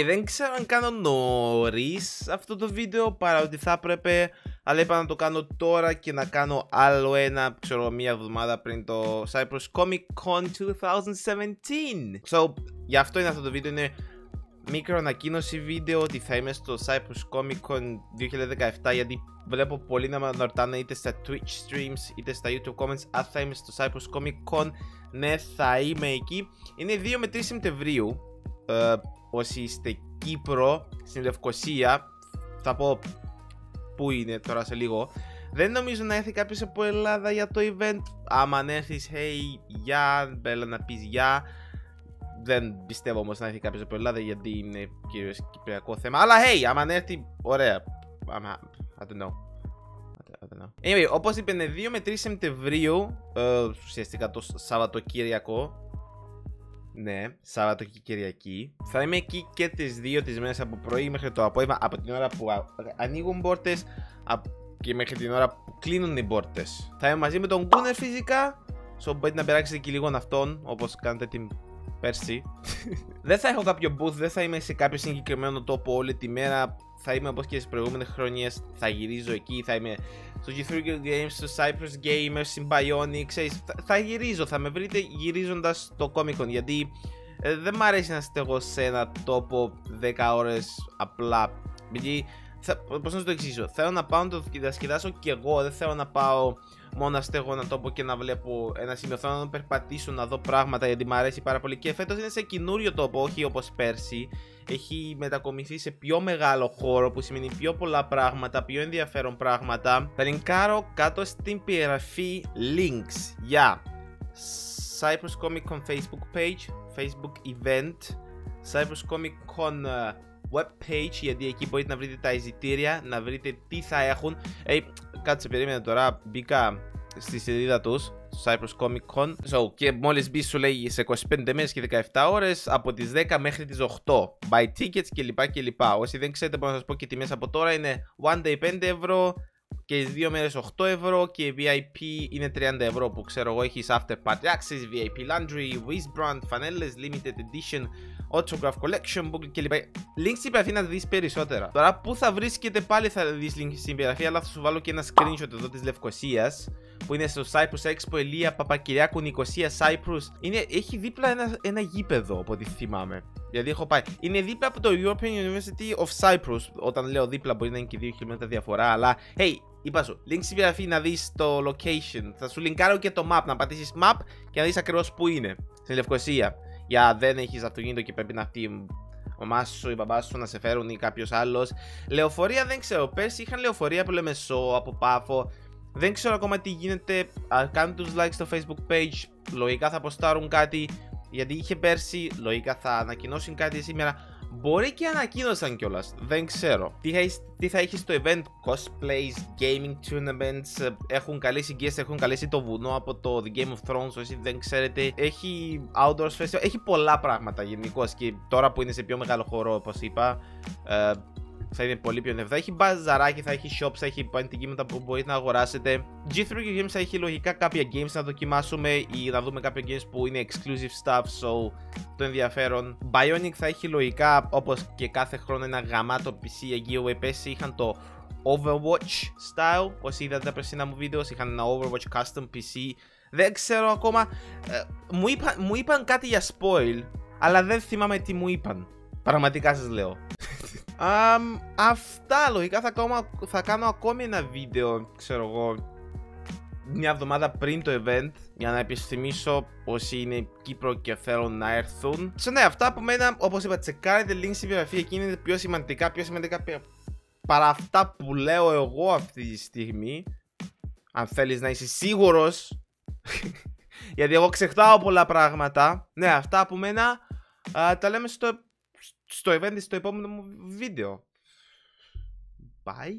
δεν ξέρω αν κάνω νωρίς αυτό το βίντεο παρά ότι θα έπρεπε, αλλά είπα να το κάνω τώρα και να κάνω άλλο ένα, ξέρω, μία εβδομάδα πριν το Cyprus Comic Con 2017. So, γι' αυτό είναι αυτό το βίντεο, είναι μικρό ανακοίνωση βίντεο ότι θα είμαι στο Cyprus Comic Con 2017, γιατί βλέπω πολλοί να με ρωτάνε είτε στα Twitch streams είτε στα YouTube comments αν θα είμαι στο Cyprus Comic Con. Ναι, θα είμαι εκεί. Είναι 2 με 3 Σεπτεμβρίου. Όσοι είστε Κύπρο, στην Λευκοσία, θα πω πού είναι τώρα σε λίγο. Δεν νομίζω να έρθει κάποιος από Ελλάδα για το event. Άμα αν έρθεις, hey, γεια, μπέλα να πεις γεια. Δεν πιστεύω όμως να έρθει κάποιος από Ελλάδα, γιατί είναι κυρίως κυπριακό θέμα. Αλλά hey, άμα έρθει, ωραία. I don't know. Anyway, όπως είπε, είναι 2 με 3 Σεπτεμβρίου, ουσιαστικά το Σαββατοκύριακο. Ναι, Σάββατο και Κυριακή. Θα είμαι εκεί και τις 2 τις μέρες, από πρωί μέχρι το απόγευμα, από την ώρα που ανοίγουν πόρτες και μέχρι την ώρα που κλείνουν οι πόρτες. Θα είμαι μαζί με τον Γκούνερ φυσικά, so μπορείτε να περάξετε και λίγο αυτόν, όπως κάνετε την πέρσι. Δεν θα έχω κάποιο booth, δεν θα είμαι σε κάποιο συγκεκριμένο τόπο όλη τη μέρα. Θα είμαι όπως και στις προηγούμενες χρονιές, θα γυρίζω εκεί, θα είμαι στο G3 Games, στο Cyprus Gamers, στην Bionic, ξέρεις, θα γυρίζω, θα με βρείτε γυρίζοντας το Comic Con, γιατί δεν μ' αρέσει να στεγώ σε ένα τόπο 10 ώρες απλά, γιατί, πώς να σου το εξηγήσω, θέλω να πάω να το διασκεδάσω και εγώ, δεν θέλω να πάω μόνο να στεγώ έναν τόπο και να βλέπω ένα σημείο, θέλω να περπατήσω, να δω πράγματα, γιατί μου αρέσει πάρα πολύ. Και φέτος είναι σε καινούριο τόπο, όχι όπως πέρσι. Έχει μετακομιστεί σε πιο μεγάλο χώρο, που σημαίνει πιο πολλά πράγματα, πιο ενδιαφέρον πράγματα. Θα λινκάρω κάτω στην περιγραφή links για Cyprus Comic Con Facebook page, Facebook event, Cyprus Comic Con web page, γιατί εκεί μπορείτε να βρείτε τα εισιτήρια, να βρείτε τι θα έχουν. Κάτσε, περίμενε τώρα, μπήκα στη σελίδα τους, Cyprus Comic Con. So, και μόλις μπει σου λέει σε 25 μέρες και 17 ώρες, από τις 10 μέχρι τις 8. Buy tickets κλπ. Όσοι δεν ξέρετε, μπορώ να σας πω και τιμές από τώρα. Είναι one day 5 ευρώ και τις 2 μέρες 8 ευρώ και VIP είναι 30 ευρώ, που ξέρω εγώ έχεις after party access, VIP laundry, wristband, φανέλες, limited edition, autograph collection book κλπ. Link στην περιγραφή να δεις περισσότερα. Τώρα που θα βρίσκεται πάλι θα δεις link στην περιγραφή, αλλά θα σου βάλω και ένα screenshot εδώ της Λευκοσίας, που είναι στο Cyprus Expo Ηλία Παπακυριάκου Νικοσία Cyprus. Έχει δίπλα ένα γήπεδο, από ό,τι θυμάμαι. Γιατί έχω πάει. Είναι δίπλα από το European University of Cyprus. Όταν λέω δίπλα, μπορεί να είναι και 2 χιλιόμετρα διαφορά, αλλά hey, είπα σου, link στην περιγραφή να δεις το location. Θα σου linkάρω και το map, να πατήσεις map και να δεις ακριβώς που είναι. Στην Λευκοσία. Για δεν έχεις αυτοκίνητο και πρέπει να έρθει ο μάς σου ή μπαμπάς σου να σε φέρουν ή κάποιος άλλος. Λεωφορεία δεν ξέρω. Πέρσι είχαν λεωφορεία από Λεμεσό, από Πάφο. Δεν ξέρω ακόμα τι γίνεται. Κάνουν τους like στο Facebook page. Λογικά θα ποστάρουν κάτι, γιατί είχε πέρσι. Λογικά θα ανακοινώσουν κάτι σήμερα. Μπορεί και ανακοίνωσαν κιόλας. Δεν ξέρω. Τι θα έχει στο event? Cosplays, gaming tournaments. Έχουν καλέσει guests, έχουν καλέσει το βουνό από το The Game of Thrones. Όσοι δεν ξέρετε, έχει outdoors festival. Έχει πολλά πράγματα γενικώς. Και τώρα που είναι σε πιο μεγάλο χώρο, όπως είπα, θα είναι πολύ πιο ενδιαφέρον. Θα έχει μπαζαράκι, θα έχει shops, θα έχει παντικείμενα που μπορείτε να αγοράσετε. G3 Games θα έχει λογικά κάποια games να δοκιμάσουμε ή να δούμε κάποια games που είναι exclusive stuff, so το ενδιαφέρον. Bionic θα έχει λογικά, όπως και κάθε χρόνο, ένα γαμάτο PC giveaway. Πέρσι είχαν το Overwatch style, όσοι είδατε τα περσινά μου βίντεο, είχαν ένα Overwatch custom PC. Δεν ξέρω ακόμα, μου είπαν κάτι για spoil, αλλά δεν θυμάμαι τι μου είπαν. Πραγματικά σας λέω. Αυτά λογικά θα κάνω ακόμη ένα βίντεο, ξέρω εγώ, μια εβδομάδα πριν το event, για να επισημίσω όσοι είναι Κύπρο και θέλουν να έρθουν. Ναι, αυτά από μένα, όπως είπα, τσεκάρετε link στην περιγραφή, εκεί είναι πιο σημαντικά παρά αυτά που λέω εγώ αυτή τη στιγμή. Αν θέλεις να είσαι σίγουρος, γιατί εγώ ξεχνάω πολλά πράγματα. Ναι, αυτά από μένα. Τα λέμε στο event, στο επόμενο μου βίντεο. Bye.